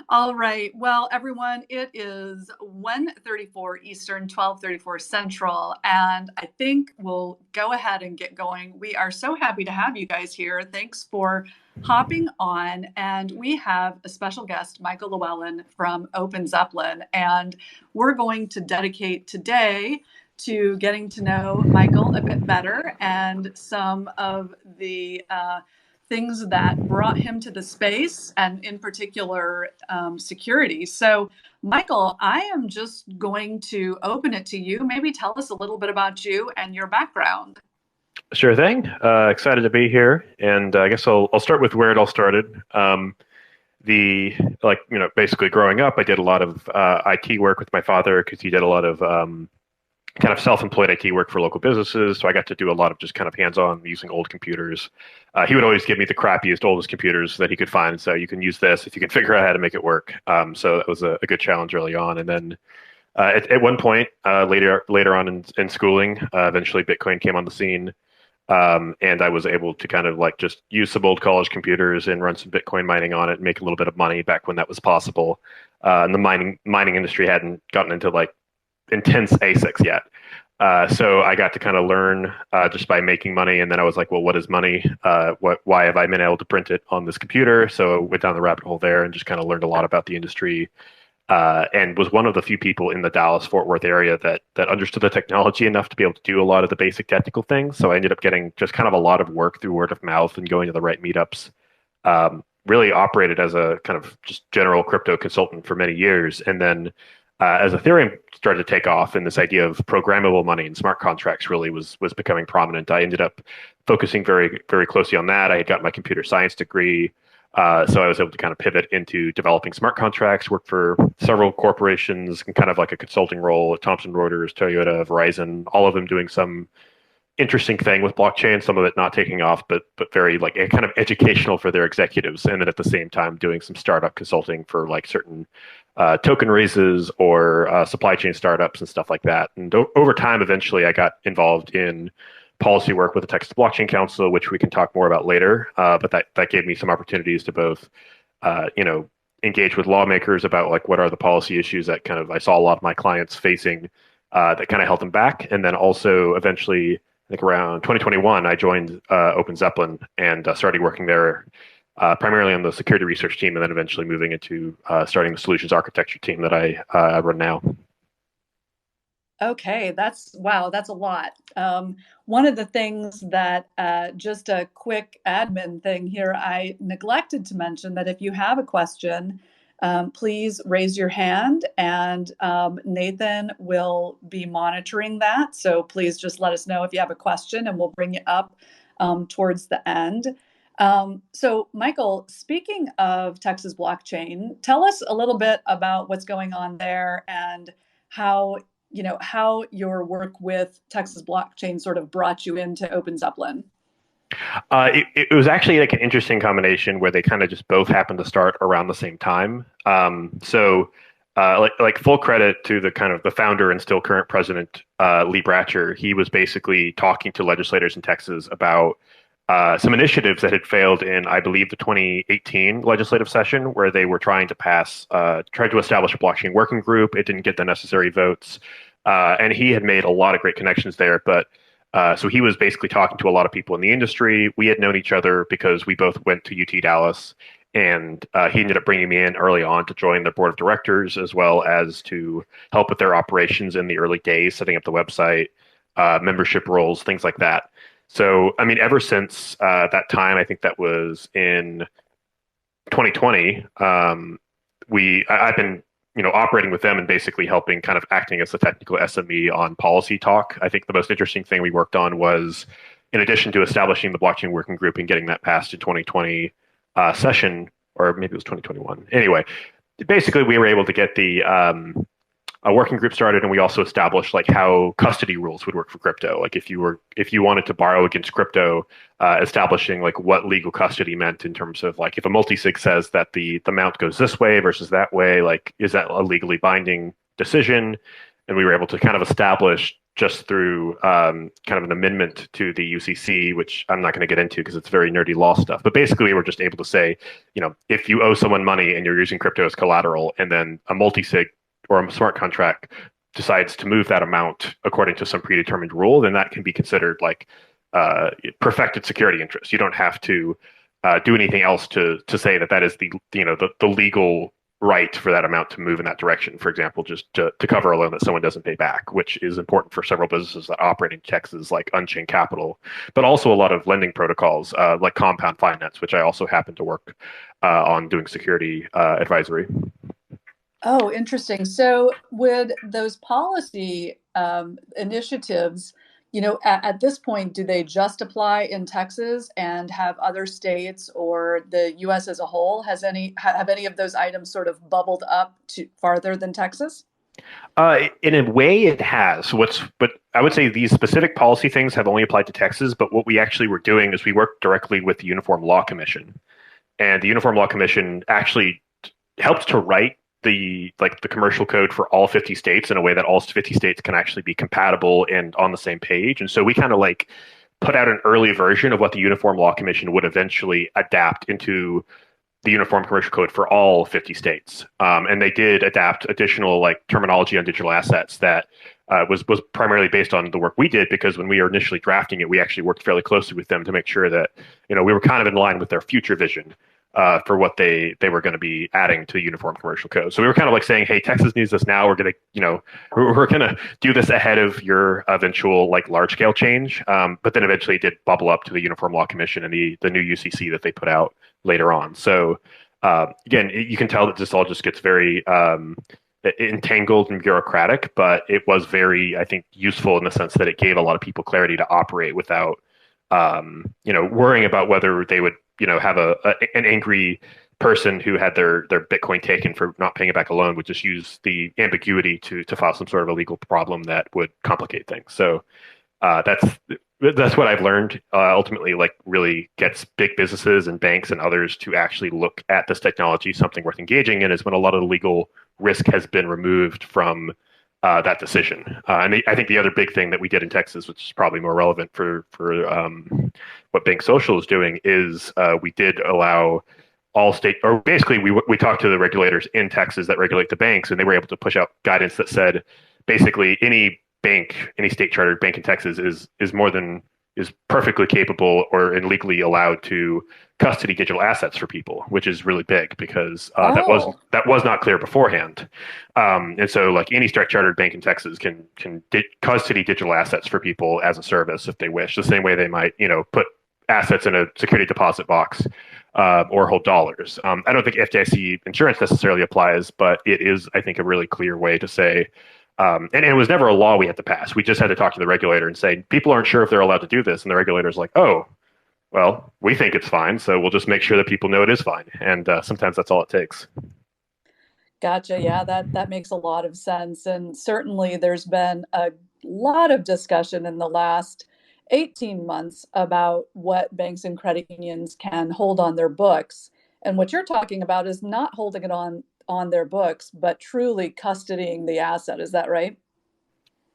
All right. Well, everyone, it is 1:34 Eastern, 12:34 Central, and I think we'll go ahead and get going. We are so happy to have you guys here. Thanks for hopping on. And we have a special guest, Michael Lewellan from OpenZepplin, and we're going to dedicate today to getting to know Michael a bit better and some of the things that brought him to the space, and in particular, security. So, Michael, I am just going to open it to you. Maybe tell us a little bit about you and your background. Sure thing. Excited to be here, and I guess I'll start with where it all started. The basically growing up, I did a lot of IT work with my father because he did a lot of kind of self-employed IT work for local businesses. So I got to do a lot of just kind of hands-on using old computers. He would always give me the crappiest, oldest computers that he could find. So you can use this if you can figure out how to make it work. So that was a good challenge early on. And then at one point later on in schooling, eventually Bitcoin came on the scene. And I was able to kind of like just use some old college computers and run some Bitcoin mining on it and make a little bit of money back when that was possible. And the mining industry hadn't gotten into like intense ASICs yet. So I got to kind of learn just by making money. And then I was like, well, what is money? Why have I been able to print it on this computer? So I went down the rabbit hole there and just kind of learned a lot about the industry. And was one of the few people in the Dallas-Fort Worth area that understood the technology enough to be able to do a lot of the basic technical things. So I ended up getting just kind of a lot of work through word of mouth and going to the right meetups. Really operated as a kind of just general crypto consultant for many years. And then as Ethereum started to take off and this idea of programmable money and smart contracts really was becoming prominent, I ended up focusing very, very closely on that. I had got my computer science degree. So I was able to kind of pivot into developing smart contracts, work for several corporations and kind of like a consulting role at Thomson Reuters, Toyota, Verizon, all of them doing some interesting thing with blockchain, some of it not taking off, but very like kind of educational for their executives. And then at the same time doing some startup consulting for like certain token raises or supply chain startups and stuff like that. And over time, eventually I got involved in policy work with the Texas Blockchain Council, which we can talk more about later. But that gave me some opportunities to both, engage with lawmakers about like what are the policy issues that kind of I saw a lot of my clients facing that kind of held them back. And then also eventually, I think around 2021, I joined OpenZepplin and started working there primarily on the security research team, and then eventually moving into starting the solutions architecture team that I run now. Okay, wow, that's a lot. One of the things that, just a quick admin thing here, I neglected to mention that if you have a question, please raise your hand and Nathan will be monitoring that. So please just let us know if you have a question and we'll bring it up towards the end. So Michael, speaking of Texas blockchain, tell us a little bit about what's going on there and how your work with Texas blockchain sort of brought you into OpenZepplin. It was actually like an interesting combination where they kind of just both happened to start around the same time. Like full credit to the kind of the founder and still current president, Lee Bratcher. He was basically talking to legislators in Texas about some initiatives that had failed in, I believe, the 2018 legislative session, where they were trying to establish a blockchain working group. It didn't get the necessary votes, and he had made a lot of great connections there. But so he was basically talking to a lot of people in the industry. We had known each other because we both went to UT Dallas, and he ended up bringing me in early on to join their board of directors, as well as to help with their operations in the early days, setting up the website, membership roles, things like that. So, I mean, ever since that time, I think that was in 2020, I've been, operating with them and basically helping kind of acting as the technical SME on policy talk. I think the most interesting thing we worked on was, in addition to establishing the blockchain working group and getting that passed in 2020 session, or maybe it was 2021. Anyway, basically we were able to get the a working group started, and we also established like how custody rules would work for crypto. Like if you wanted to borrow against crypto, establishing like what legal custody meant in terms of like if a multisig says that the amount goes this way versus that way, like is that a legally binding decision? and we were able to kind of establish just through kind of an amendment to the UCC, which I'm not going to get into because it's very nerdy law stuff. But basically, we were just able to say, if you owe someone money and you're using crypto as collateral, and then a multi-sig or a smart contract decides to move that amount according to some predetermined rule, then that can be considered like perfected security interest. You don't have to do anything else to say that is the legal right for that amount to move in that direction. For example, just to cover a loan that someone doesn't pay back, which is important for several businesses that operate in Texas, like Unchained Capital, but also a lot of lending protocols like Compound Finance, which I also happen to work on doing security advisory. Oh, interesting. So would those policy initiatives, at this point, do they just apply in Texas, and have other states or the U.S. as a whole, have any of those items sort of bubbled up to farther than Texas? In a way, it has. But I would say these specific policy things have only applied to Texas. But what we actually were doing is we worked directly with the Uniform Law Commission, and the Uniform Law Commission actually helped to write the commercial code for all 50 states in a way that all 50 states can actually be compatible and on the same page. And so we kind of put out an early version of what the Uniform Law Commission would eventually adapt into the Uniform Commercial Code for all 50 states. And they did adapt additional terminology on digital assets that was primarily based on the work we did, because when we were initially drafting it, we actually worked fairly closely with them to make sure that we were kind of in line with their future vision for what they were going to be adding to the Uniform Commercial Code. So we were kind of saying, hey, Texas needs this now. We're going to, we're going to do this ahead of your eventual large scale change. But then eventually it did bubble up to the Uniform Law Commission and the new UCC that they put out later on. So again, you can tell that this all just gets very entangled and bureaucratic, but it was very, I think, useful in the sense that it gave a lot of people clarity to operate without, worrying about whether they would have an angry person who had their Bitcoin taken for not paying it back a loan would just use the ambiguity to file some sort of a legal problem that would complicate things. So that's what I've learned. Ultimately, really gets big businesses and banks and others to actually look at this technology, something worth engaging in, is when a lot of the legal risk has been removed from that decision. And I think the other big thing that we did in Texas, which is probably more relevant for what BankSocial is doing, is we did allow all state, or basically we talked to the regulators in Texas that regulate the banks, and they were able to push out guidance that said basically any bank, any state chartered bank in Texas is perfectly capable or legally allowed to custody digital assets for people, which is really big because that was not clear beforehand. And so any state chartered bank in Texas can custody digital assets for people as a service if they wish, the same way they might put assets in a security deposit box or hold dollars. I don't think FDIC insurance necessarily applies, but it is, I think, a really clear way to say, and it was never a law we had to pass. We just had to talk to the regulator and say, people aren't sure if they're allowed to do this. And the regulator's like, oh, well, we think it's fine. So we'll just make sure that people know it is fine. And sometimes that's all it takes. Gotcha. Yeah, that makes a lot of sense. And certainly there's been a lot of discussion in the last 18 months about what banks and credit unions can hold on their books. And what you're talking about is not holding it on their books, but truly custodying the asset. Is that right?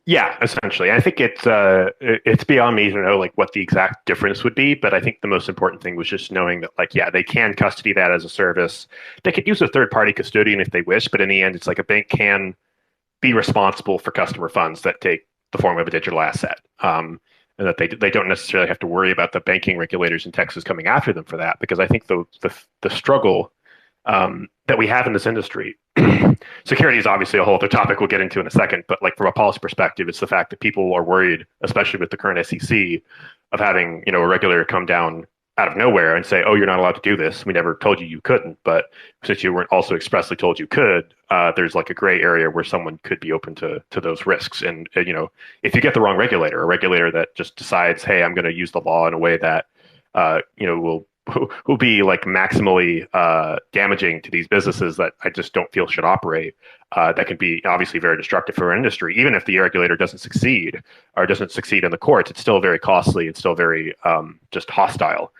Yeah, essentially. I think it's beyond me to know what the exact difference would be, but I think the most important thing was just knowing that they can custody that as a service. They could use a third party custodian if they wish, but in the end, it's a bank can be responsible for customer funds that take the form of a digital asset. And that they don't necessarily have to worry about the banking regulators in Texas coming after them for that, because I think the struggle that we have in this industry, security is obviously a whole other topic we'll get into in a second, but from a policy perspective, it's the fact that people are worried, especially with the current SEC, of having a regulator come down out of nowhere and say, oh, you're not allowed to do this. We never told you couldn't, but since you weren't also expressly told you could, there's a gray area where someone could be open to those risks. And if you get the wrong regulator, a regulator that just decides, hey, I'm going to use the law in a way that will be maximally damaging to these businesses that I just don't feel should operate, that can be obviously very destructive for our industry. Even if the regulator doesn't succeed or doesn't succeed in the courts, it's still very costly. It's still very just hostile.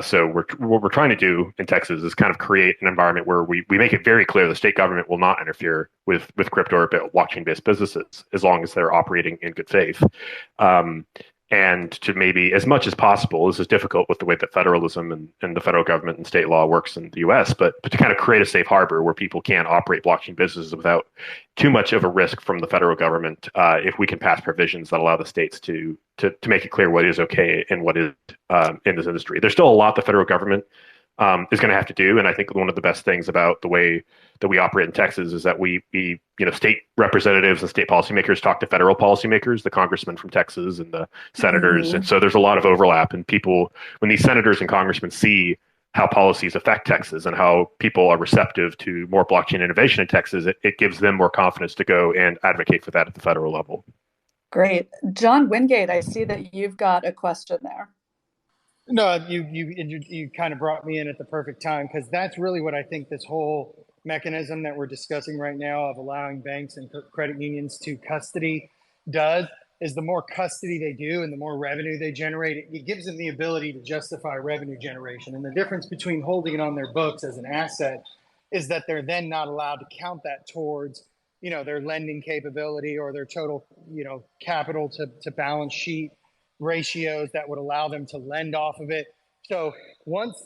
So what we're trying to do in Texas is kind of create an environment where we make it very clear the state government will not interfere with crypto or blockchain-based businesses as long as they're operating in good faith. Um, and to maybe, as much as possible, this is difficult with the way that federalism and the federal government and state law works in the US, but to kind of create a safe harbor where people can operate blockchain businesses without too much of a risk from the federal government, if we can pass provisions that allow the states to make it clear what is okay and what is in this industry. There's still a lot the federal government is going to have to do, and I think one of the best things about the way that we operate in Texas is that we state representatives and state policymakers talk to federal policymakers, the congressmen from Texas and the senators, and so there's a lot of overlap. And people, when these senators and congressmen see how policies affect Texas and how people are receptive to more blockchain innovation in Texas, it gives them more confidence to go and advocate for that at the federal level. Great. John Wingate, I see that you've got a question there. No, you kind of brought me in at the perfect time, because that's really what I think this whole mechanism that we're discussing right now of allowing banks and credit unions to custody does, is the more custody they do and the more revenue they generate, it gives them the ability to justify revenue generation. And the difference between holding it on their books as an asset is that they're then not allowed to count that towards, their lending capability or their total, capital to balance sheet ratios that would allow them to lend off of it. So once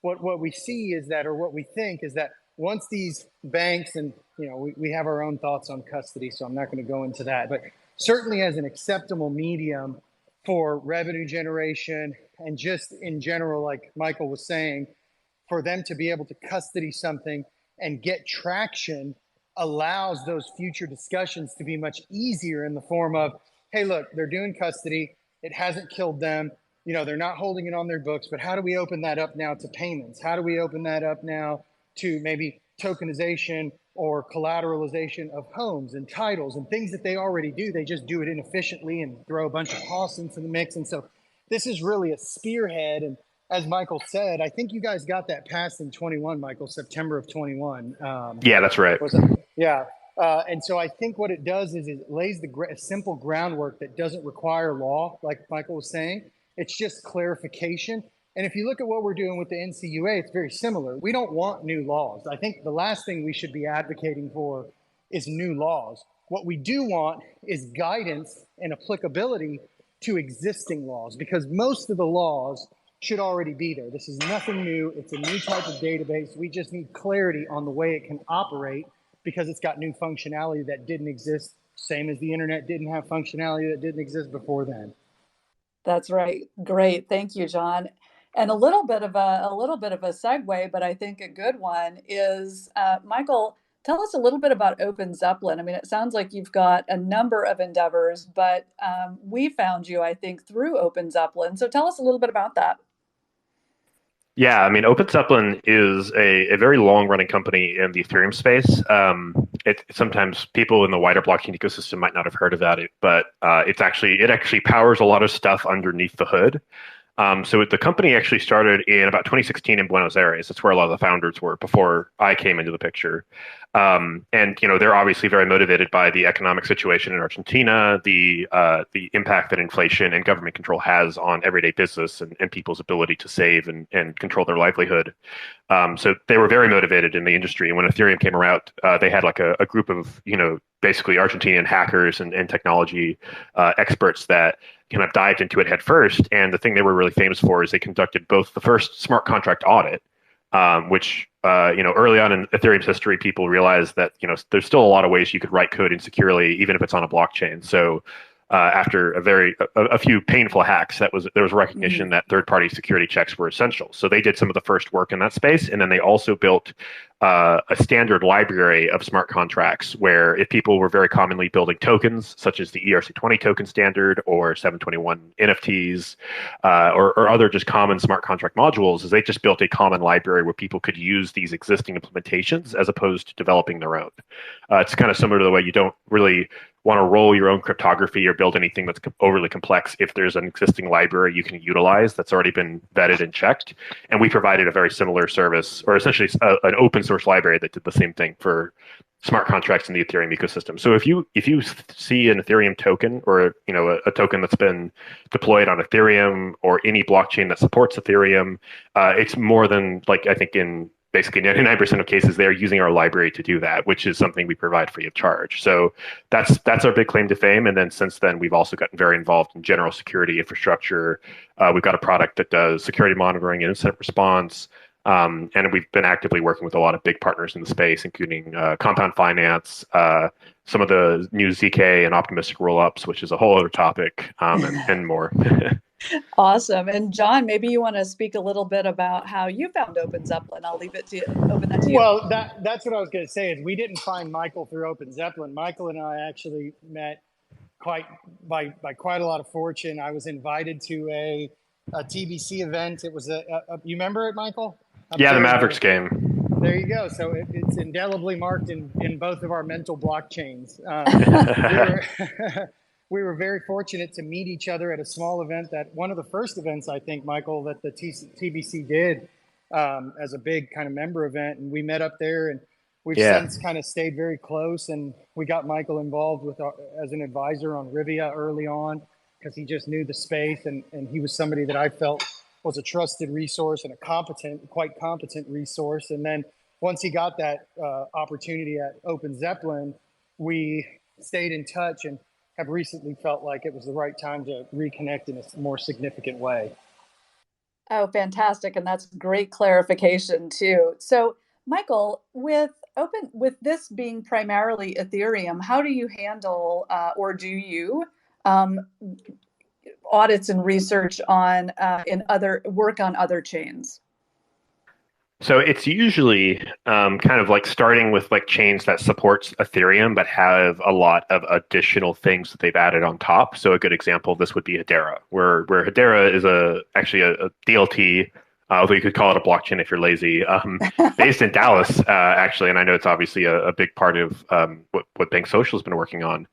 what we see is that, or what we think is that once these banks, and we have our own thoughts on custody, so I'm not going to go into that, but certainly as an acceptable medium for revenue generation and just in general, like Michael was saying, for them to be able to custody something and get traction allows those future discussions to be much easier in the form of, hey, look, they're doing custody. It hasn't killed them. They're not holding it on their books, but how do we open that up now to payments? How do we open that up now to maybe tokenization or collateralization of homes and titles and things that they already do? They just do it inefficiently and throw a bunch of costs into the mix. And so this is really a spearhead. And as Michael said, I think you guys got that passed in 21, Michael, September of 21. Yeah, that's right. Yeah. And so I think what it does is it lays a simple groundwork that doesn't require law, like Michael was saying. It's just clarification. And if you look at what we're doing with the NCUA, it's very similar. We don't want new laws. I think the last thing we should be advocating for is new laws. What we do want is guidance and applicability to existing laws, because most of the laws should already be there. This is nothing new. It's a new type of database. We just need clarity on the way it can operate, because it's got new functionality that didn't exist, same as the internet didn't have functionality that didn't exist before then. That's right. Great. Thank you, John. And a little bit of a segue, but I think a good one is, Michael, tell us a little bit about OpenZepplin. I mean, it sounds like you've got a number of endeavors, but we found you, I think, through OpenZepplin. So tell us a little bit about that. Yeah, I mean, OpenZepplin is a very long-running company in the Ethereum space. Sometimes people in the wider blockchain ecosystem might not have heard about it, but it actually powers a lot of stuff underneath the hood. So the company actually started in about 2016 in Buenos Aires. That's where a lot of the founders were before I came into the picture. And they're obviously very motivated by the economic situation in Argentina, the impact that inflation and government control has on everyday business and people's ability to save and control their livelihood. So they were very motivated in the industry. And when Ethereum came around, they had like a group of basically Argentinian hackers and technology experts that kind of dived into it head first. And the thing they were really famous for is they conducted both the first smart contract audit, which early on in Ethereum's history, people realized that there's still a lot of ways you could write code insecurely, even if it's on a blockchain. So after a few painful hacks, there was recognition that third-party security checks were essential. So they did some of the first work in that space, and then they also built a standard library of smart contracts where if people were very commonly building tokens, such as the ERC20 token standard or 721 NFTs, or other just common smart contract modules, is they just built a common library where people could use these existing implementations as opposed to developing their own. It's kind of similar to the way you don't really want to roll your own cryptography or build anything that's overly complex if there's an existing library you can utilize that's already been vetted and checked. And we provided a very similar service, or essentially an open source library that did the same thing for smart contracts in the Ethereum ecosystem. So if you see an Ethereum token or a token that's been deployed on Ethereum or any blockchain that supports Ethereum, it's more than like I think in basically 99% of cases they're using our library to do that, which is something we provide free of charge. So that's our big claim to fame. And then since then we've also gotten very involved in general security infrastructure. We've got a product that does security monitoring and incident response. And we've been actively working with a lot of big partners in the space, including Compound Finance, some of the new ZK and optimistic rollups, which is a whole other topic, and more. Awesome. And John, maybe you want to speak a little bit about how you found OpenZepplin. I'll leave it to open that to you. Well, that's what I was going to say is we didn't find Michael through OpenZepplin. Michael and I actually met by quite a lot of fortune. I was invited to a TBC event. It was you remember it, Michael? Yeah, the Mavericks game. There you go. So it's indelibly marked in both of our mental blockchains. We were very fortunate to meet each other at a small event, that one of the first events, I think, Michael, that the TBC did as a big kind of member event. And we met up there, and we've since kind of stayed very close. And we got Michael involved as an advisor on Rivia early on, because he just knew the space, and he was somebody that I felt was a trusted resource and quite competent resource. And then once he got that opportunity at OpenZepplin, we stayed in touch and have recently felt like it was the right time to reconnect in a more significant way. Oh, fantastic. And that's great clarification too. So Michael, with this being primarily Ethereum, how do you handle or do you audits and research on work on other chains? So it's usually kind of like starting with like chains that supports Ethereum but have a lot of additional things that they've added on top. So a good example of this would be Hedera, where Hedera is actually a DLT, although you could call it a blockchain if you're lazy, based in Dallas, actually. And I know it's obviously a big part of what BankSocial has been working on.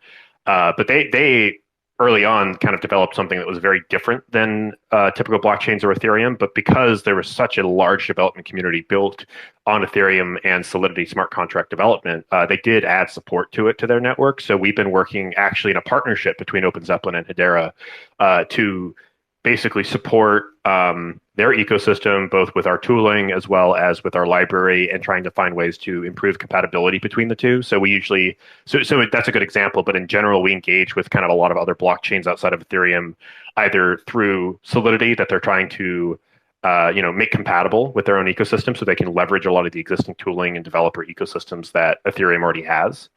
But they early on kind of developed something that was very different than typical blockchains or Ethereum. But because there was such a large development community built on Ethereum and Solidity smart contract development, they did add support to their network. So we've been working actually in a partnership between OpenZepplin and Hedera to basically support their ecosystem, both with our tooling as well as with our library, and trying to find ways to improve compatibility between the two. So we usually, so that's a good example, but in general, we engage with kind of a lot of other blockchains outside of Ethereum, either through Solidity that they're trying to make compatible with their own ecosystem so they can leverage a lot of the existing tooling and developer ecosystems that Ethereum already has.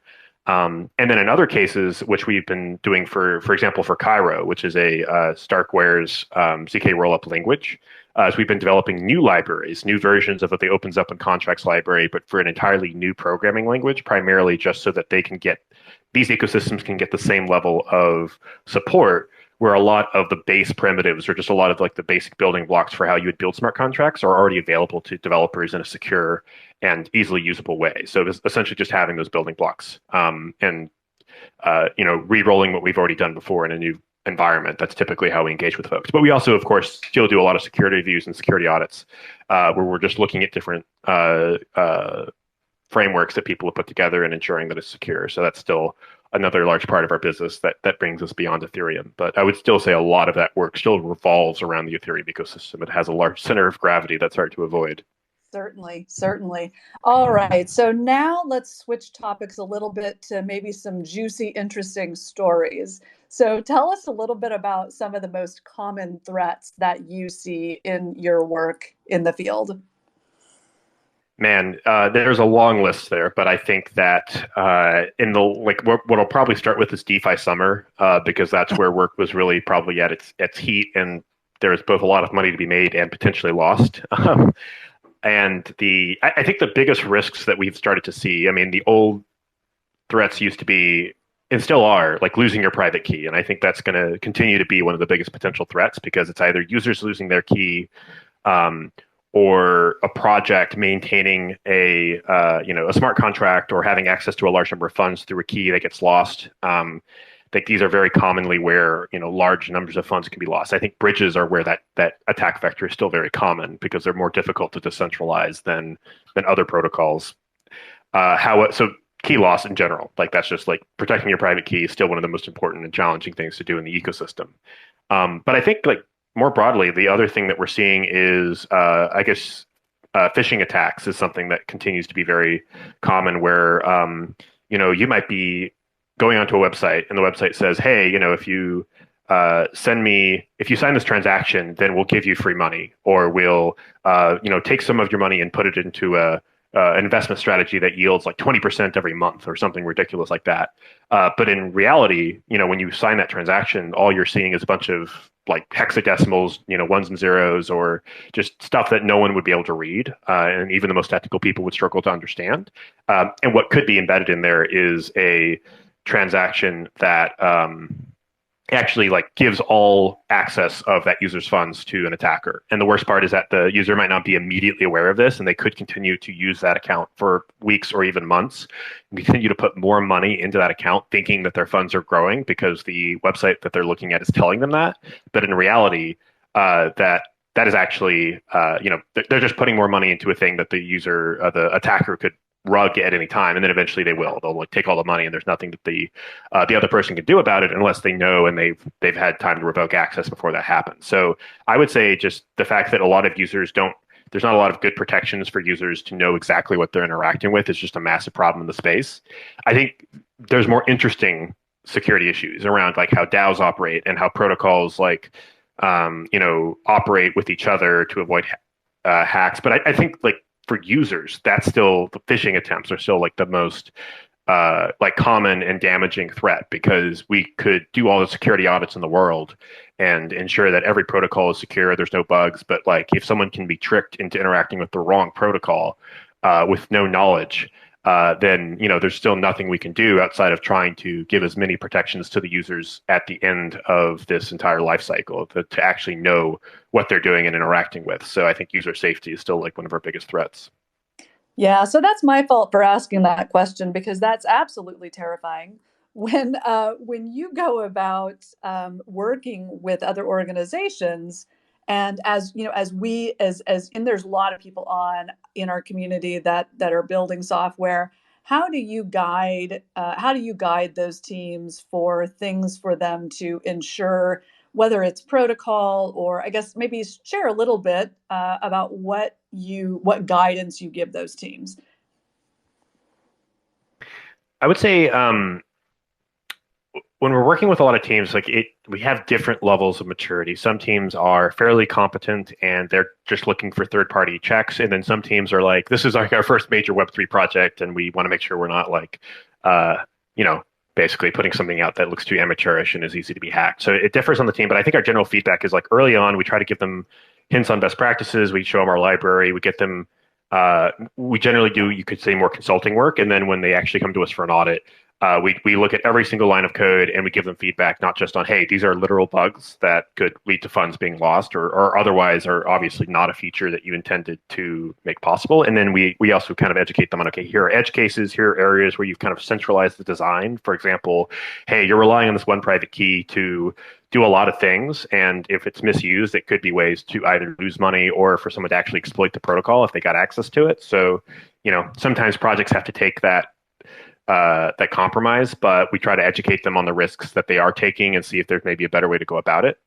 And then in other cases, which we've been doing for example, for Cairo, which is a Starkware's ZK rollup language, as we've been developing new libraries, new versions of the OpenZepplin contracts library, but for an entirely new programming language, primarily just so that these ecosystems can get the same level of support, where a lot of the base primitives or just a lot of like the basic building blocks for how you would build smart contracts are already available to developers in a secure and easily usable way. So it's essentially just having those building blocks and re-rolling what we've already done before in a new environment. That's typically how we engage with folks. But we also, of course, still do a lot of security reviews and security audits where we're just looking at different frameworks that people have put together and ensuring that it's secure. So that's still another large part of our business that brings us beyond Ethereum. But I would still say a lot of that work still revolves around the Ethereum ecosystem. It has a large center of gravity that's hard to avoid. Certainly, certainly. All right. So now let's switch topics a little bit to maybe some juicy, interesting stories. So tell us a little bit about some of the most common threats that you see in your work in the field. Man, there's a long list there, but I think that what I'll probably start with is DeFi summer, because that's where work was really probably at its heat, and there's both a lot of money to be made and potentially lost. And I think the biggest risks that we've started to see, I mean, the old threats used to be, and still are, like losing your private key. And I think that's going to continue to be one of the biggest potential threats, because it's either users losing their key or a project maintaining a smart contract or having access to a large number of funds through a key that gets lost. I think these are very commonly where large numbers of funds can be lost. I think bridges are where that attack vector is still very common, because they're more difficult to decentralize than other protocols. So key loss in general. Like that's just like protecting your private key is still one of the most important and challenging things to do in the ecosystem. But I think like more broadly, the other thing that we're seeing is, I guess, phishing attacks is something that continues to be very common where, you might be going onto a website and the website says, hey, if you if you sign this transaction, then we'll give you free money, or we'll, take some of your money and put it into an investment strategy that yields like 20% every month or something ridiculous like that. But in reality, when you sign that transaction, all you're seeing is a bunch of like hexadecimals, ones and zeros, or just stuff that no one would be able to read. And even the most technical people would struggle to understand. And what could be embedded in there is a transaction that actually like gives all access of that user's funds to an attacker. And the worst part is that the user might not be immediately aware of this, and they could continue to use that account for weeks or even months, and continue to put more money into that account thinking that their funds are growing because the website that they're looking at is telling them that. But in reality, that is actually, they're just putting more money into a thing that the attacker could rug at any time, and then eventually they'll like take all the money, and there's nothing that the other person can do about it unless they know and they've had time to revoke access before that happens. So I would say just the fact that a lot of users there's not a lot of good protections for users to know exactly what they're interacting with is just a massive problem in the space. I think there's more interesting security issues around like how DAOs operate and how protocols like operate with each other to avoid hacks. But I think like for users, that's still the phishing attempts are still like the most like common and damaging threat, because we could do all the security audits in the world and ensure that every protocol is secure, there's no bugs. But like if someone can be tricked into interacting with the wrong protocol with no knowledge, then there's still nothing we can do outside of trying to give as many protections to the users at the end of this entire life cycle to actually know what they're doing and interacting with. So I think user safety is still like one of our biggest threats. Yeah, so that's my fault for asking that question, because that's absolutely terrifying. When you go about working with other organizations, and as you know, and there's a lot of people in our community that are building software. How do you guide those teams for things for them to ensure, whether it's protocol, or I guess maybe share a little bit about what guidance you give those teams? I would say when we're working with a lot of teams, we have different levels of maturity. Some teams are fairly competent and they're just looking for third-party checks, and then some teams are like, this is like our first major Web3 project, and we want to make sure we're not like, basically putting something out that looks too amateurish and is easy to be hacked. So it differs on the team, but I think our general feedback is like early on, we try to give them hints on best practices. We show them our library. We get them. We generally do, you could say, more consulting work, and then when they actually come to us for an audit, we look at every single line of code and we give them feedback, not just on, hey, these are literal bugs that could lead to funds being lost or otherwise are obviously not a feature that you intended to make possible. And then we also kind of educate them on, okay, here are edge cases, here are areas where you've kind of centralized the design. For example, hey, you're relying on this one private key to do a lot of things. And if it's misused, it could be ways to either lose money or for someone to actually exploit the protocol if they got access to it. So, sometimes projects have to take that compromise, but we try to educate them on the risks that they are taking and see if there's maybe a better way to go about it.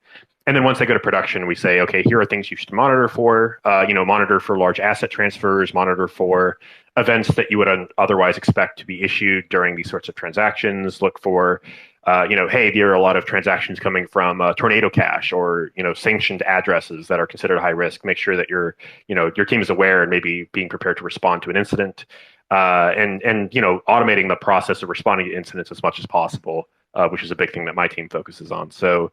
And then once they go to production, we say, okay, here are things you should monitor for, monitor for large asset transfers, monitor for events that you would otherwise expect to be issued during these sorts of transactions. Look for, hey, there are a lot of transactions coming from Tornado Cash or, sanctioned addresses that are considered high risk. Make sure that your team is aware and maybe being prepared to respond to an incident. And automating the process of responding to incidents as much as possible, which is a big thing that my team focuses on. So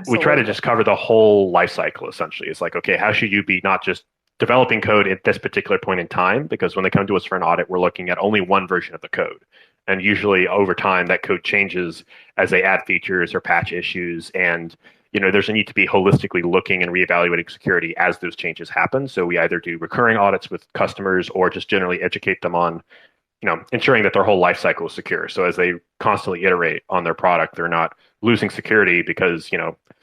we try to just cover the whole life cycle, essentially. It's like, okay, how should you be not just developing code at this particular point in time? Because when they come to us for an audit, we're looking at only one version of the code. And usually over time, that code changes as they add features or patch issues. And there's a need to be holistically looking and reevaluating security as those changes happen. So we either do recurring audits with customers or just generally educate them on, ensuring that their whole life cycle is secure. So as they constantly iterate on their product, they're not losing security because,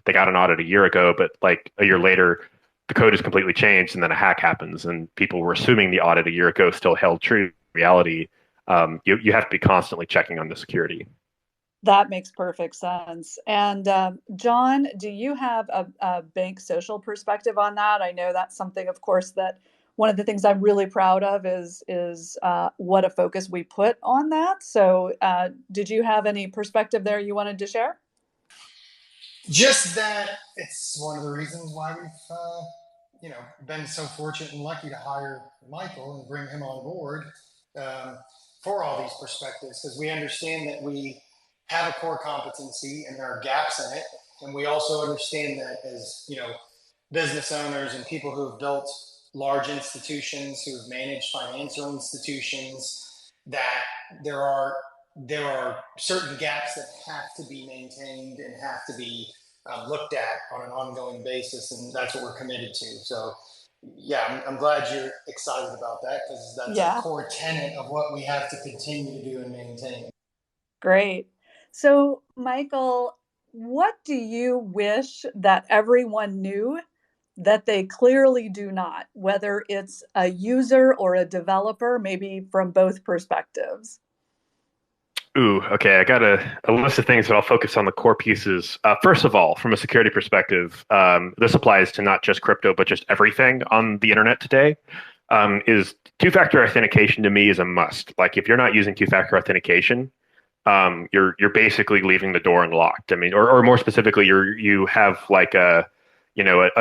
they got an audit a year ago, but like a year later, the code is completely changed and then a hack happens and people were assuming the audit a year ago still held true. In reality, you have to be constantly checking on the security. That makes perfect sense. And John, do you have a BankSocial perspective on that? I know that's something, of course, that one of the things I'm really proud of is what a focus we put on that. So, did you have any perspective there you wanted to share? Just that it's one of the reasons why we've been so fortunate and lucky to hire Michael and bring him on board um, for all these perspectives, because we understand that we have a core competency and there are gaps in it, and we also understand that as business owners and people who have built large institutions, who have managed financial institutions, that there are certain gaps that have to be maintained and have to be looked at on an ongoing basis, and that's what we're committed to. So, yeah, I'm glad you're excited about that, because that's a Yeah, core tenet of what we have to continue to do and maintain. great. So, Michael, what do you wish that everyone knew that they clearly do not, whether it's a user or a developer, maybe from both perspectives? Ooh, okay. I got a list of things that I'll focus on the core pieces. First of all, from a security perspective, this applies to not just crypto, but just everything on the internet today. Is two-factor authentication to me is a must. Like if you're not using two-factor authentication, you're basically leaving the door unlocked. I mean, or more specifically, you have like a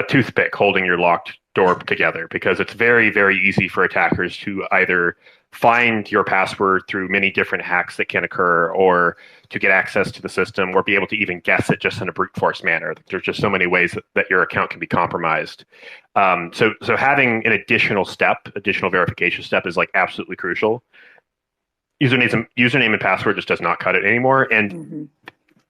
toothpick holding your locked door together, because it's very, very easy for attackers to either find your password through many different hacks that can occur, or to get access to the system, or be able to even guess it just in a brute force manner. There's just so many ways that your account can be compromised. So having an additional verification step is like absolutely crucial. Username and password just does not cut it anymore. And Mm-hmm.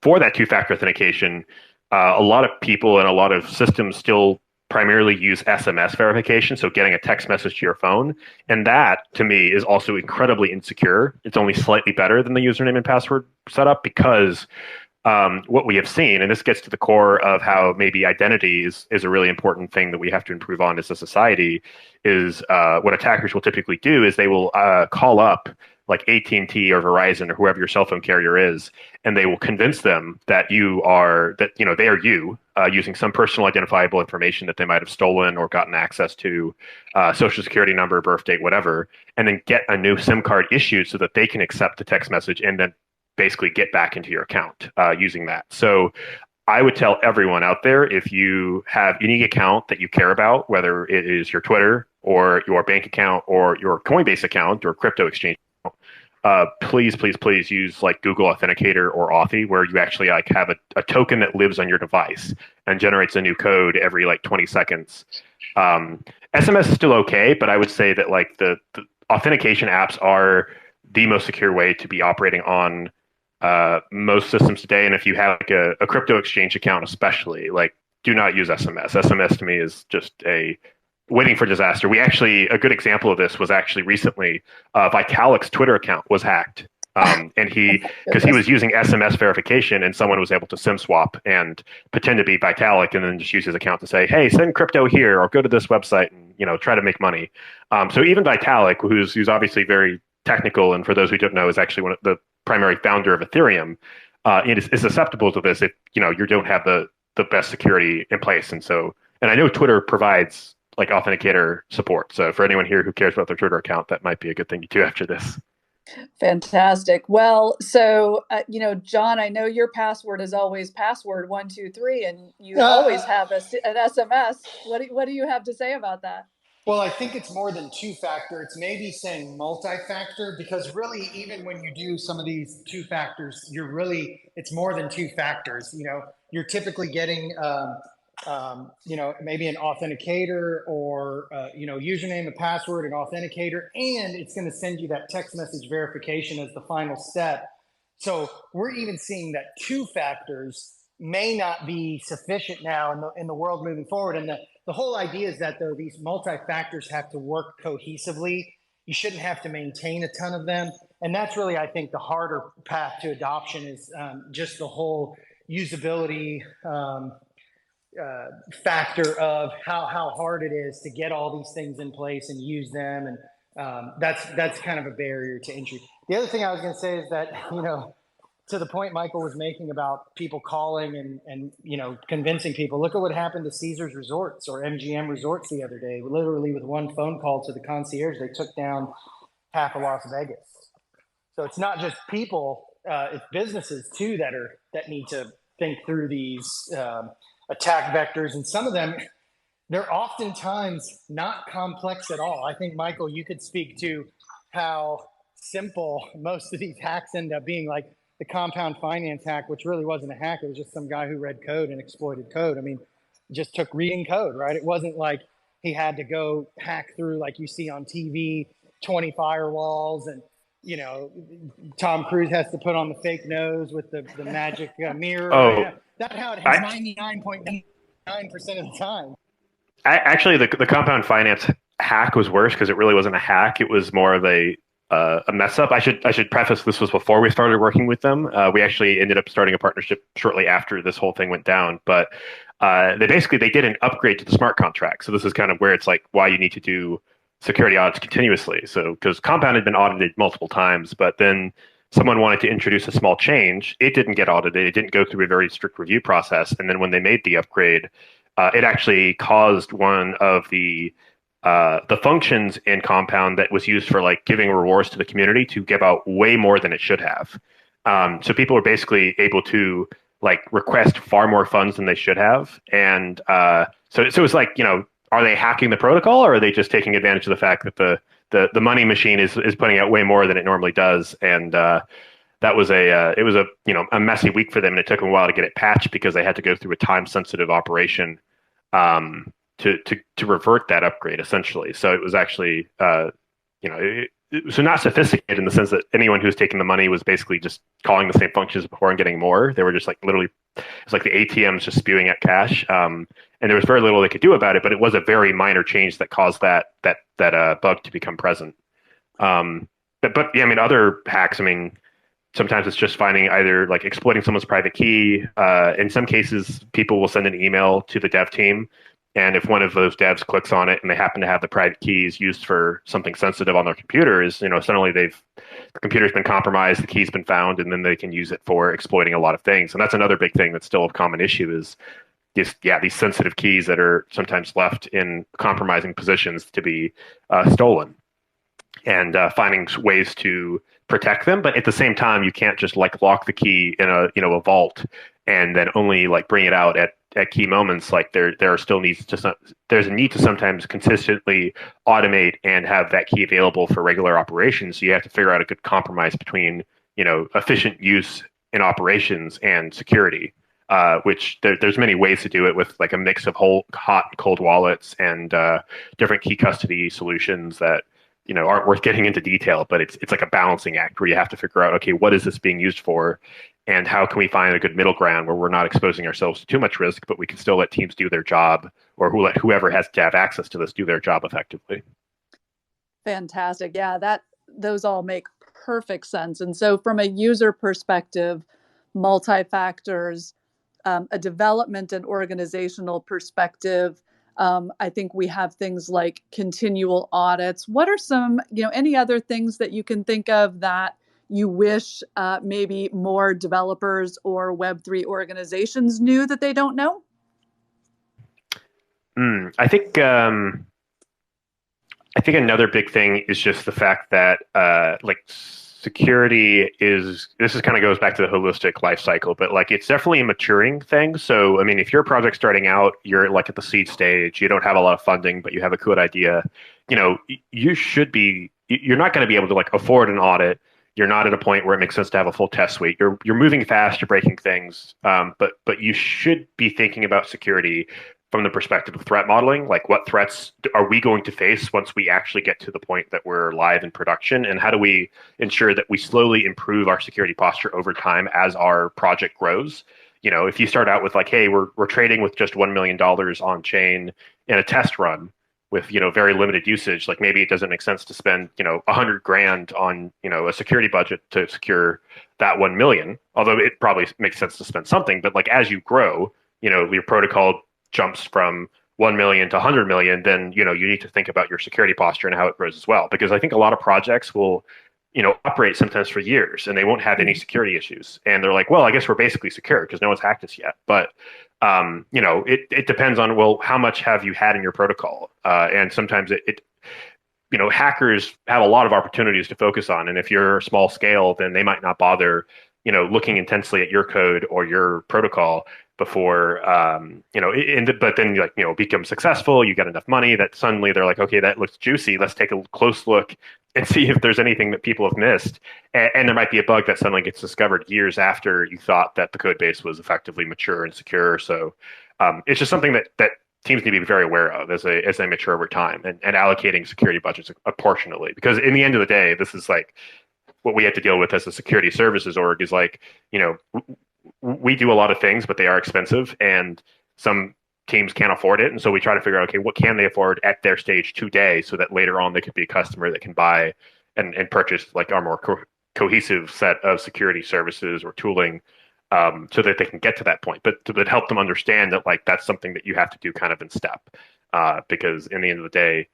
for that two-factor authentication, a lot of people and a lot of systems still primarily use SMS verification, so getting a text message to your phone. And that, to me, is also incredibly insecure. It's only slightly better than the username and password setup, because what we have seen, and this gets to the core of how maybe identity is a really important thing that we have to improve on as a society, is what attackers will typically do is they will call up like AT&T or Verizon or whoever your cell phone carrier is, and they will convince them that they are you, using some personal identifiable information that they might have stolen or gotten access to, social security number, birth date, whatever, and then get a new SIM card issued so that they can accept the text message and then basically get back into your account using that. So I would tell everyone out there, if you have any account that you care about, whether it is your Twitter or your bank account or your Coinbase account or crypto exchange, please, please, please use like Google Authenticator or Authy, where you actually like have a token that lives on your device and generates a new code every like 20 seconds. SMS is still okay, but I would say that like the authentication apps are the most secure way to be operating on most systems today. And if you have like a crypto exchange account, especially, like, do not use SMS. SMS to me is just a waiting for disaster. A good example of this was actually recently, Vitalik's Twitter account was hacked. And because he was using SMS verification, and someone was able to SIM swap and pretend to be Vitalik, and then just use his account to say, "Hey, send crypto here, or go to this website and try to make money." So even Vitalik, who's obviously very technical, and for those who don't know, is actually one of the primary founder of Ethereum, is susceptible to this if you don't have the best security in place. And I know Twitter provides like authenticator support. So for anyone here who cares about their Twitter account, that might be a good thing to do after this. Fantastic. Well, so, John, I know your password is always password 123, and you always have an SMS. What do you have to say about that? Well, I think it's more than two-factor. It's maybe saying multi-factor, because really, even when you do some of these two factors, it's more than two factors. You're typically getting, maybe an authenticator, or, username and password and authenticator, and it's going to send you that text message verification as the final step. So we're even seeing that two factors may not be sufficient now in the world moving forward. And the whole idea is that, though, these multi-factors have to work cohesively. You shouldn't have to maintain a ton of them. And that's really, I think, the harder path to adoption is just the whole usability factor of how hard it is to get all these things in place and use them, and That's kind of a barrier to entry. The other thing I was going to say is that, to the point Michael was making about people calling and convincing people, look at what happened to Caesars Resorts or MGM Resorts the other day. Literally with one phone call to the concierge, they took down half of Las Vegas. So it's not just people, it's businesses too that need to think through these attack vectors. And some of them, they're oftentimes not complex at all. I think, Michael, you could speak to how simple most of these hacks end up being, like the compound finance hack, which really wasn't a hack. It was just some guy who read code and exploited code. I mean, just took reading code, right? It wasn't like he had to go hack through, like you see on TV, 20 firewalls, and Tom Cruise has to put on the fake nose with the magic mirror. Oh, That's how it happens 99.9% of the time. Actually, the compound finance hack was worse because it really wasn't a hack. It was more of a mess up. I should preface this was before we started working with them. We actually ended up starting a partnership shortly after this whole thing went down. But they did an upgrade to the smart contract. So this is kind of where it's like why you need to do security audits continuously. So because Compound had been audited multiple times, but then someone wanted to introduce a small change. It didn't get audited. It didn't go through a very strict review process. And then when they made the upgrade, it actually caused one of the functions in Compound that was used for like giving rewards to the community to give out way more than it should have. So people were basically able to like request far more funds than they should have. And so it was like, are they hacking the protocol, or are they just taking advantage of the fact that the money machine is putting out way more than it normally does? And that was it was a messy week for them, and it took them a while to get it patched because they had to go through a time sensitive operation to revert that upgrade essentially. So it was actually so not sophisticated in the sense that anyone who was taking the money was basically just calling the same functions before and getting more. They were just like literally, it's like the ATMs just spewing at cash, and there was very little they could do about it. But it was a very minor change that caused that bug to become present. But yeah, I mean, other hacks. I mean, sometimes it's just finding either like exploiting someone's private key. In some cases, people will send an email to the dev team, and if one of those devs clicks on it and they happen to have the private keys used for something sensitive on their computer, suddenly the computer's been compromised, the key's been found, and then they can use it for exploiting a lot of things. And that's another big thing that's still a common issue is these sensitive keys that are sometimes left in compromising positions to be stolen, and finding ways to protect them. But at the same time, you can't just like lock the key in a vault and then only like bring it out at key moments. Like there are still there's a need to sometimes consistently automate and have that key available for regular operations. So you have to figure out a good compromise between efficient use in operations and security. Which there's many ways to do it with like a mix of hot and cold wallets and different key custody solutions that aren't worth getting into detail, but it's like a balancing act where you have to figure out, okay, what is this being used for, and how can we find a good middle ground where we're not exposing ourselves to too much risk, but we can still let teams do their job, or whoever has to have access to this do their job effectively. Fantastic. Yeah, those all make perfect sense. And so from a user perspective, multi-factors, a development and organizational perspective, I think we have things like continual audits. What are some, any other things that you can think of that you wish maybe more developers or Web3 organizations knew that they don't know? I think another big thing is just the fact that security this kind of goes back to the holistic life cycle, but like it's definitely a maturing thing. So I mean, if your project's starting out, you're like at the seed stage, you don't have a lot of funding, but you have a good idea, you're not going to be able to like afford an audit. You're not at a point where it makes sense to have a full test suite. You're moving fast, you're breaking things, but you should be thinking about security from the perspective of threat modeling. Like, what threats are we going to face once we actually get to the point that we're live in production? And how do we ensure that we slowly improve our security posture over time as our project grows? If you start out with like, hey, we're trading with just $1 million on chain in a test run with, very limited usage, like maybe it doesn't make sense to spend, $100,000 on, a security budget to secure that 1 million, although it probably makes sense to spend something. But like, as you grow, your protocol jumps from $1 million to $100 million, then, you need to think about your security posture and how it grows as well. Because I think a lot of projects will, operate sometimes for years and they won't have any security issues. And they're like, well, I guess we're basically secure because no one's hacked us yet. But, it depends on, well, how much have you had in your protocol? And sometimes hackers have a lot of opportunities to focus on. And if you're small scale, then they might not bother, looking intensely at your code or your protocol before, but then become successful, you get enough money that suddenly they're like, okay, that looks juicy. Let's take a close look and see if there's anything that people have missed. And there might be a bug that suddenly gets discovered years after you thought that the code base was effectively mature and secure. So it's just something that teams need to be very aware of as they mature over time, and allocating security budgets proportionately. Because in the end of the day, this is like what we have to deal with as a security services org is like, we do a lot of things, but they are expensive and some teams can't afford it. And so we try to figure out, okay, what can they afford at their stage today so that later on they could be a customer that can buy and purchase like our more cohesive set of security services or tooling, so that they can get to that point, but to help them understand that like that's something that you have to do kind of in step, because in the end of the day,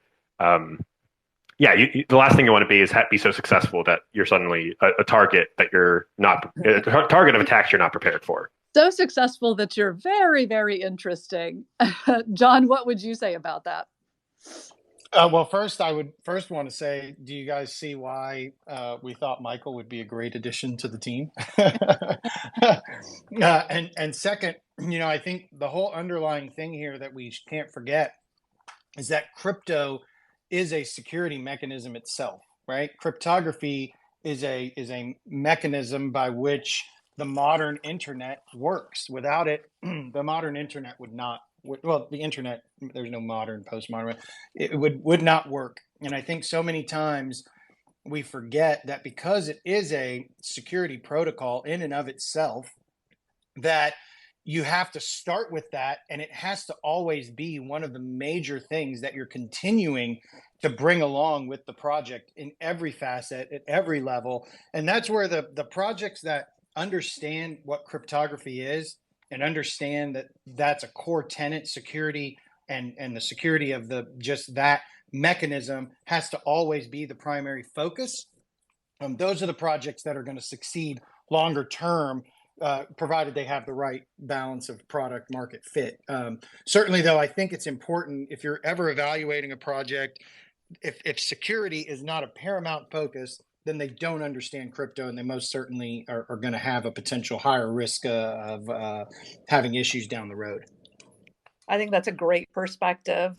the last thing you want to be is be so successful that you're suddenly a target that you're not a target of attacks you're not prepared for. So successful that you're very, very interesting. John, what would you say about that? Well, first, I would want to say, do you guys see why we thought Michael would be a great addition to the team? And second, I think the whole underlying thing here that we can't forget is that crypto is a security mechanism itself, right? Cryptography is a mechanism by which the modern internet works. Without it, the modern internet would not. Well, the internet, there's no modern, postmodern, it would not work. And I think so many times we forget that because it is a security protocol in and of itself, that you have to start with that, and it has to always be one of the major things that you're continuing to bring along with the project in every facet, at every level. And that's where the projects that understand what cryptography is and understand that that's a core tenet, security and the security of that mechanism has to always be the primary focus. Those are the projects that are going to succeed longer term, provided they have the right balance of product market fit. Certainly, though, I think it's important if you're ever evaluating a project, if security is not a paramount focus, then they don't understand crypto, and they most certainly are going to have a potential higher risk of having issues down the road. I think that's a great perspective.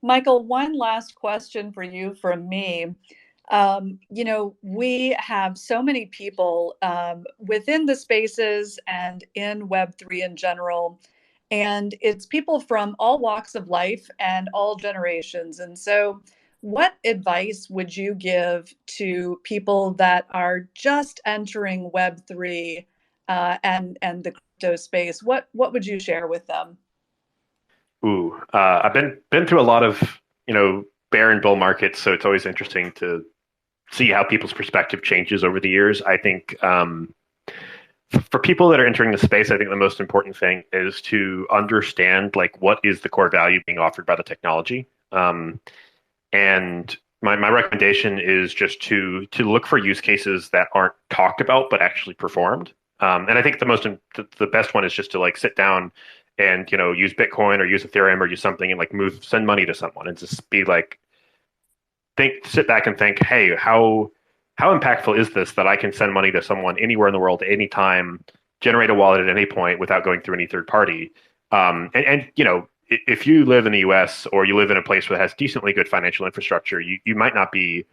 Michael, one last question for you from me. We have so many people within the spaces and in Web3 in general, and it's people from all walks of life and all generations. And so what advice would you give to people that are just entering Web3 and the crypto space? What would you share with them? I've been through a lot of, bear and bull markets, so it's always interesting to see how people's perspective changes over the years. I think for people that are entering the space, I think the most important thing is to understand like what is the core value being offered by the technology. And my recommendation is just to look for use cases that aren't talked about but actually performed. And I think the best one is just to like sit down and use Bitcoin or use Ethereum or use something and like send money to someone and just be like, sit back and think, hey, how impactful is this that I can send money to someone anywhere in the world at any time, generate a wallet at any point without going through any third party. If you live in the US or you live in a place where it has decently good financial infrastructure, you might not be,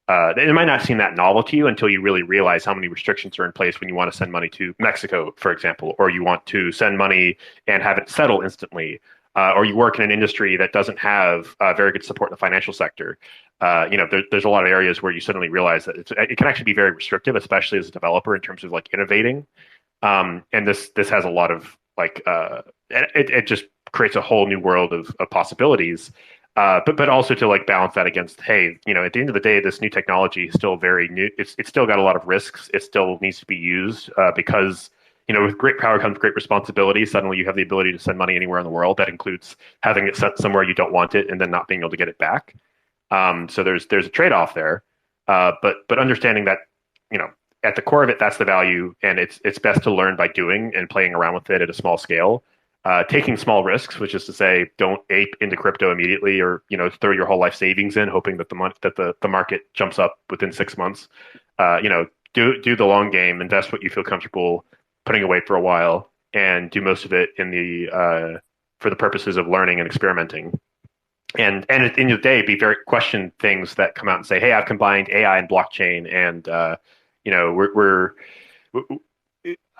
it might not seem that novel to you until you really realize how many restrictions are in place when you want to send money to Mexico, for example, or you want to send money and have it settle instantly, or you work in an industry that doesn't have very good support in the financial sector. There's a lot of areas where you suddenly realize that it can actually be very restrictive, especially as a developer in terms of like innovating. And this has a lot of like, it just creates a whole new world of possibilities. But also to like balance that against, hey, at the end of the day, this new technology is still very new. It's still got a lot of risks. It still needs to be used because with great power comes great responsibility. Suddenly you have the ability to send money anywhere in the world. That includes having it sent somewhere you don't want it and then not being able to get it back. So there's a trade-off there. But understanding that, at the core of it, that's the value, and it's best to learn by doing and playing around with it at a small scale. Taking small risks, which is to say, don't ape into crypto immediately, or throw your whole life savings in, hoping that the market jumps up within 6 months. Do the long game, invest what you feel comfortable putting away for a while, and do most of it for the purposes of learning and experimenting. And at the end of the day, question things that come out and say, "Hey, I've combined AI and blockchain," and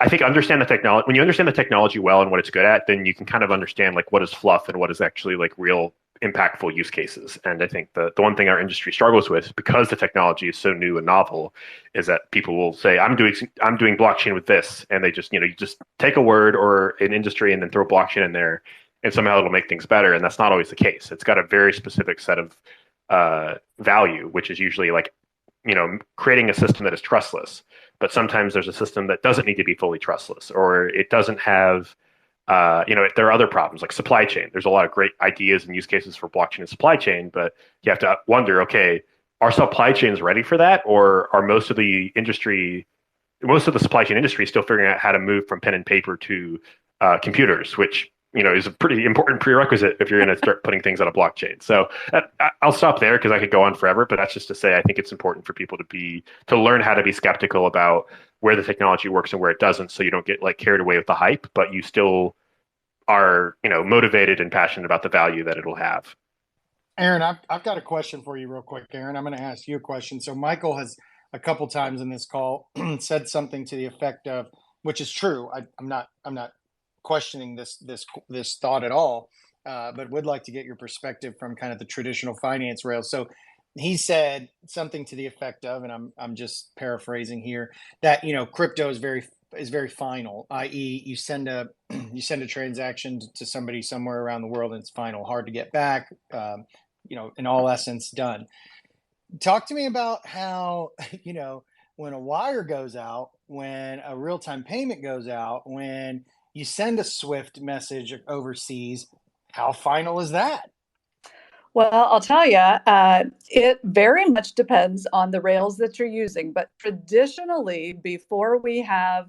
I think understand the technology. When you understand the technology well and what it's good at, then you can kind of understand like what is fluff and what is actually like real impactful use cases. And I think the one thing our industry struggles with, because the technology is so new and novel, is that people will say, I'm doing blockchain with this, and they just, you just take a word or an industry and then throw blockchain in there, and somehow it'll make things better. And that's not always the case. It's got a very specific set of value, which is usually like, creating a system that is trustless. But sometimes there's a system that doesn't need to be fully trustless, or it doesn't have, there are other problems like supply chain. There's a lot of great ideas and use cases for blockchain and supply chain, but you have to wonder, okay, are supply chains ready for that? Or are most of the supply chain industry still figuring out how to move from pen and paper to computers, which is a pretty important prerequisite if you're going to start putting things on a blockchain. So I'll stop there because I could go on forever, but that's just to say I think it's important for people to learn how to be skeptical about where the technology works and where it doesn't, so you don't get like carried away with the hype, but you still are motivated and passionate about the value that it'll have. Erin, I've got a question for you real quick, Erin. I'm going to ask you a question. So Michael has a couple times in this call said something to the effect of, which is true. I'm not questioning this thought at all, but would like to get your perspective from kind of the traditional finance rails. So he said something to the effect of, and I'm just paraphrasing here, that crypto is very final, i.e., you send a transaction to somebody somewhere around the world and it's final, hard to get back, in all essence, done. Talk to me about how when a wire goes out, when a real-time payment goes out, when you send a Swift message overseas, how final is that? Well, I'll tell you, it very much depends on the rails that you're using. But traditionally, before we have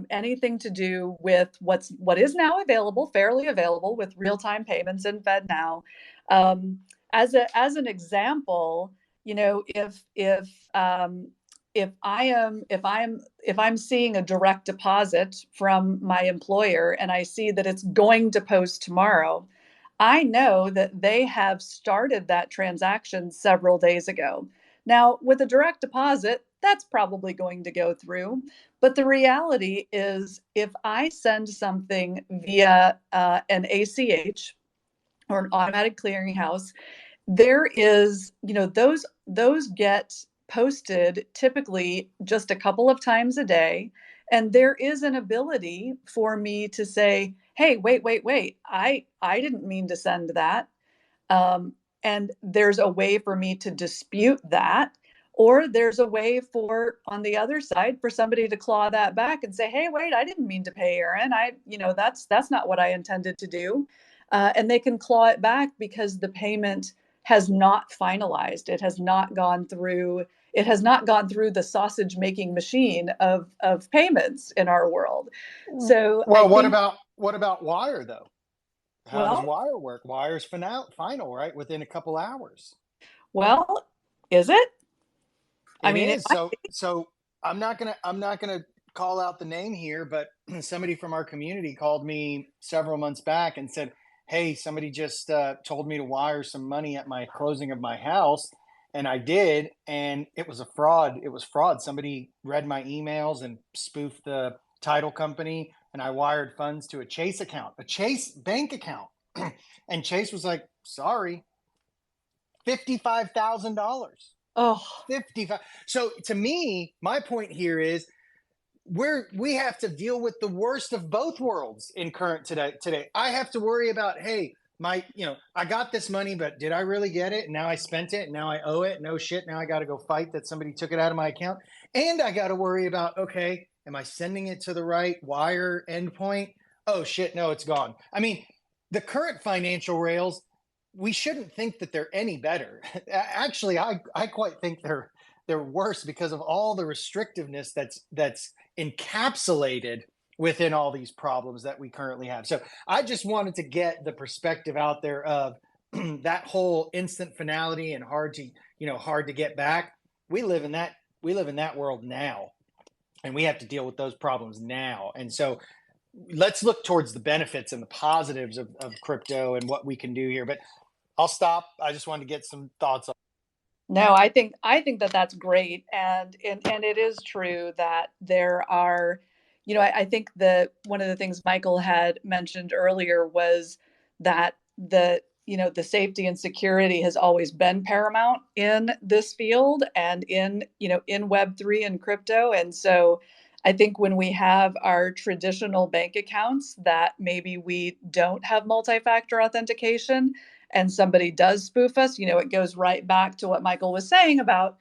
anything to do with what is now fairly available with real-time payments in FedNow, as an example, if I'm seeing a direct deposit from my employer and I see that it's going to post tomorrow, I know that they have started that transaction several days ago. Now, with a direct deposit, that's probably going to go through. But the reality is, if I send something via an ACH or an automatic clearinghouse, there is, those get posted typically just a couple of times a day. And there is an ability for me to say, hey, wait, I didn't mean to send that. And there's a way for me to dispute that. Or there's a way on the other side, for somebody to claw that back and say, hey, wait, I didn't mean to pay Erin. That's not what I intended to do. And they can claw it back because the payment has not finalized. It has not gone through the sausage making machine of payments in our world. So what about wire though? How does wire work? Wire's final, right? Within a couple hours. Well, is it? So I'm not gonna call out the name here, but somebody from our community called me several months back and said, hey, somebody just told me to wire some money at my closing of my house. And I did, and it was a fraud. It was fraud. Somebody read my emails and spoofed the title company, and I wired funds to a Chase bank account. And Chase was like, sorry, $55,000. Oh, 55. So to me, my point here is we have to deal with the worst of both worlds in current today. I have to worry about, hey, I got this money, but did I really get it? Now I spent it. Now I owe it. No shit. Now I got to go fight that somebody took it out of my account. And I got to worry about, okay, Am I sending it to the right wire endpoint? Oh shit, no, it's gone. I mean, the current financial rails, we shouldn't think that they're any better. Actually, I quite think they're worse because of all the restrictiveness that's encapsulated within all these problems that we currently have. So I just wanted to get the perspective out there of that whole instant finality and hard to get back. We live in that world now, and we have to deal with those problems now. And so let's look towards the benefits and the positives of crypto and what we can do here. But I'll stop. I just wanted to get some thoughts on. No, I think that that's great, and it is true that there are, I think that one of the things Michael had mentioned earlier was that the safety and security has always been paramount in this field and in Web3 and crypto. And so I think when we have our traditional bank accounts that maybe we don't have multi-factor authentication and somebody does spoof us, it goes right back to what Michael was saying about,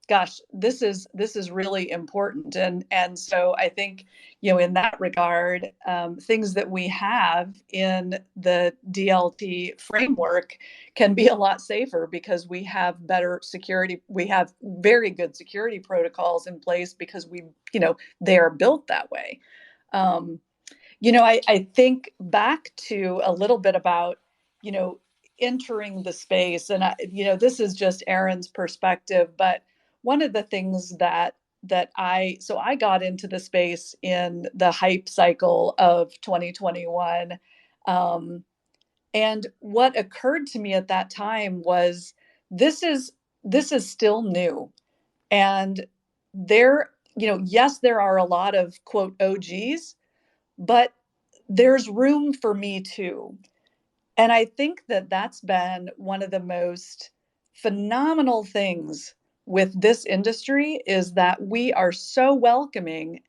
gosh, this is really important. And so I think, in that regard, things that we have in the DLT framework can be a lot safer because we have better security. We have very good security protocols in place because they are built that way. I think back to a little bit about, entering the space, and this is just Erin's perspective, but one of the things that I got into the space in the hype cycle of 2021. And what occurred to me at that time was this is still new. And yes, there are a lot of quote OGs, but there's room for me too. And I think that that's been one of the most phenomenal things with this industry is that we are so welcoming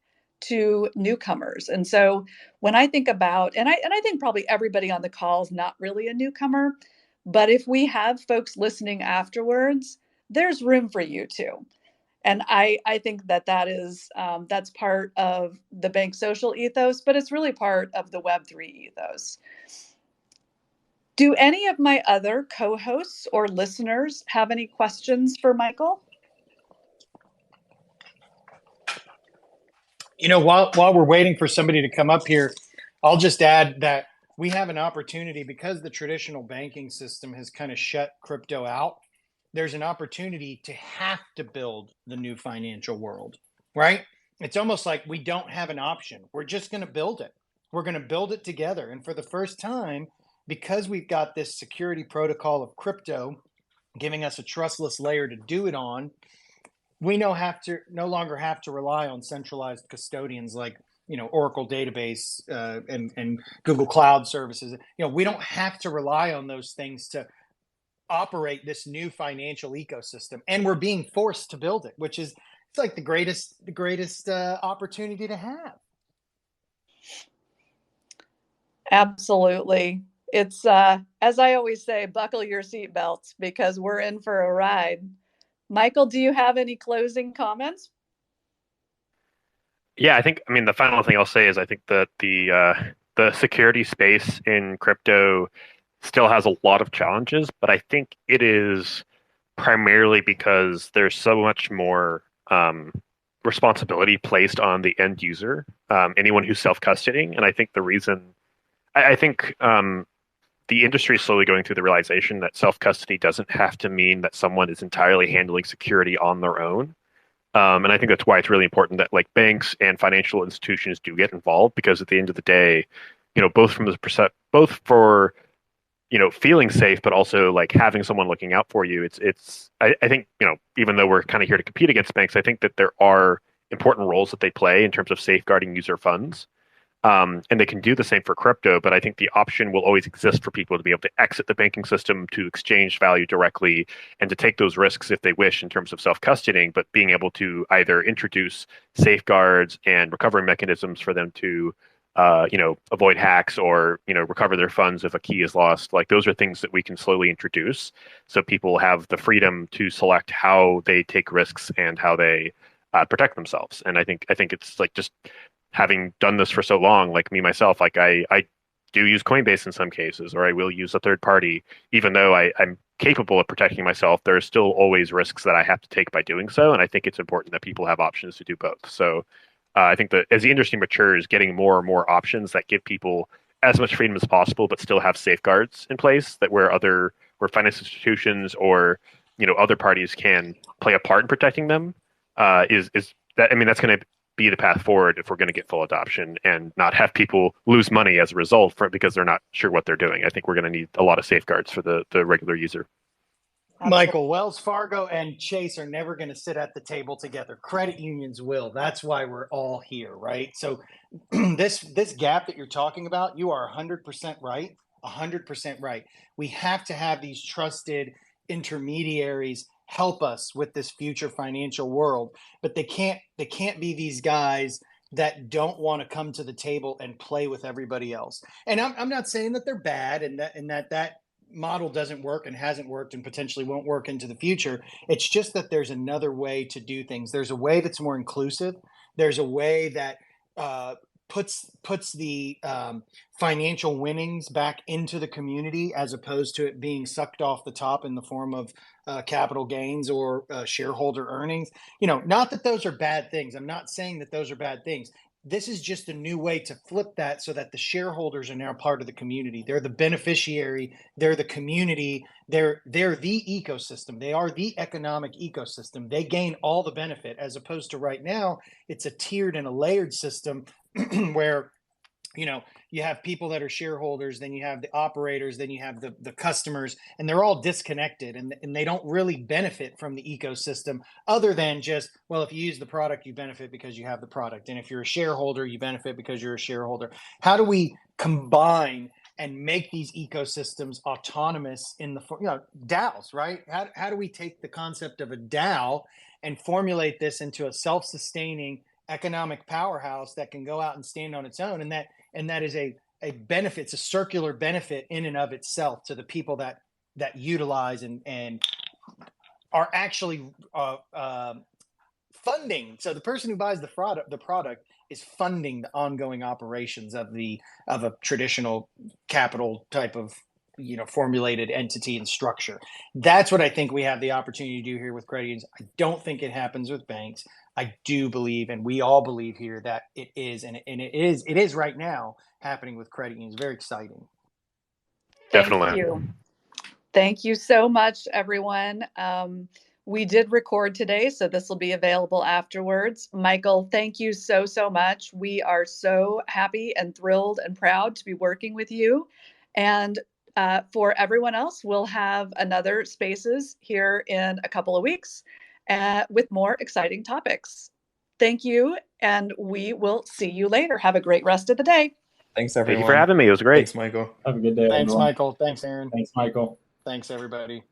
to newcomers. And so when I think about, and I think probably everybody on the call is not really a newcomer, but if we have folks listening afterwards, there's room for you too. And I think that is that's part of the BankSocial ethos, but it's really part of the Web3 ethos. Do any of my other co-hosts or listeners have any questions for Michael? While we're waiting for somebody to come up here, I'll just add that we have an opportunity because the traditional banking system has kind of shut crypto out. There's an opportunity to have to build the new financial world, right? It's almost like we don't have an option. We're just going to build it. We're going to build it together. And for the first time, because we've got this security protocol of crypto giving us a trustless layer to do it on, we no longer have to rely on centralized custodians like Oracle database and Google Cloud services. We don't have to rely on those things to operate this new financial ecosystem, and we're being forced to build it, which is it's like the greatest opportunity to have. Absolutely. It's as I always say, buckle your seatbelts because we're in for a ride. Michael, do you have any closing comments? Yeah, the final thing I'll say is I think that the security space in crypto still has a lot of challenges, but I think it is primarily because there's so much more responsibility placed on the end user, anyone who's self-custodying. And I think the industry is slowly going through the realization that self-custody doesn't have to mean that someone is entirely handling security on their own. And I think that's why it's really important that like banks and financial institutions do get involved, because at the end of the day, both for feeling safe, but also like having someone looking out for you. I think, even though we're kind of here to compete against banks, I think that there are important roles that they play in terms of safeguarding user funds. And they can do the same for crypto, but I think the option will always exist for people to be able to exit the banking system, to exchange value directly, and to take those risks if they wish in terms of self-custodying, but being able to either introduce safeguards and recovery mechanisms for them to avoid hacks or, recover their funds if a key is lost. Like those are things that we can slowly introduce so people have the freedom to select how they take risks and how they protect themselves. And I think it's like just having done this for so long, like me myself, like I do use Coinbase in some cases, or I will use a third party, even though I'm capable of protecting myself. There are still always risks that I have to take by doing so, and I think it's important that people have options to do both. So I think that as the industry matures, getting more and more options that give people as much freedom as possible, but still have safeguards in place that where financial institutions or other parties can play a part in protecting them is that, I mean, that's going to be the path forward if we're going to get full adoption and not have people lose money as a result because they're not sure what they're doing. I think we're going to need a lot of safeguards for the regular user. Michael, Wells Fargo and Chase are never going to sit at the table together. Credit unions will. That's why we're all here, right? So this gap that you're talking about, you are 100% right. 100% right. We have to have these trusted intermediaries help us with this future financial world, but they can't be these guys that don't want to come to the table and play with everybody else. And I'm not saying that they're bad and that model doesn't work and hasn't worked and potentially won't work into the future. It's just that there's another way to do things. There's a way that's more inclusive. There's a way that puts the financial winnings back into the community, as opposed to it being sucked off the top in the form of capital gains or shareholder earnings. Not that those are bad things. I'm not saying that those are bad things. This is just a new way to flip that so that the shareholders are now part of the community. They're the beneficiary. They're the community. They're the ecosystem. They are the economic ecosystem. They gain all the benefit, as opposed to right now, it's a tiered and a layered system where you have people that are shareholders, then you have the operators, then you have the customers, and they're all disconnected, and they don't really benefit from the ecosystem, other than just, well, if you use the product, you benefit because you have the product. And if you're a shareholder, you benefit because you're a shareholder. How do we combine and make these ecosystems autonomous in the DAOs, right? How do we take the concept of a DAO and formulate this into a self-sustaining economic powerhouse that can go out and stand on its own? And that is a benefit. It's a circular benefit in and of itself to the people that utilize and are actually funding. So the person who buys the product is funding the ongoing operations of a traditional capital type of formulated entity and structure. That's what I think we have the opportunity to do here with credit unions. I don't think it happens with banks. I do believe, and we all believe here, that it is, and it is right now happening with credit unions. Very exciting. Definitely. Thank you. Thank you so much, everyone. We did record today, so this will be available afterwards. Michael, thank you so much. We are so happy and thrilled and proud to be working with you. And for everyone else, we'll have another Spaces here in a couple of weeks with more exciting topics. Thank you, and we will see you later. Have a great rest of the day. Thanks, everyone. Thank you for having me. It was great. Thanks, Michael. Have a good day. Thanks, everyone. Michael. Thanks, Erin. Thanks, Michael. Thanks, everybody.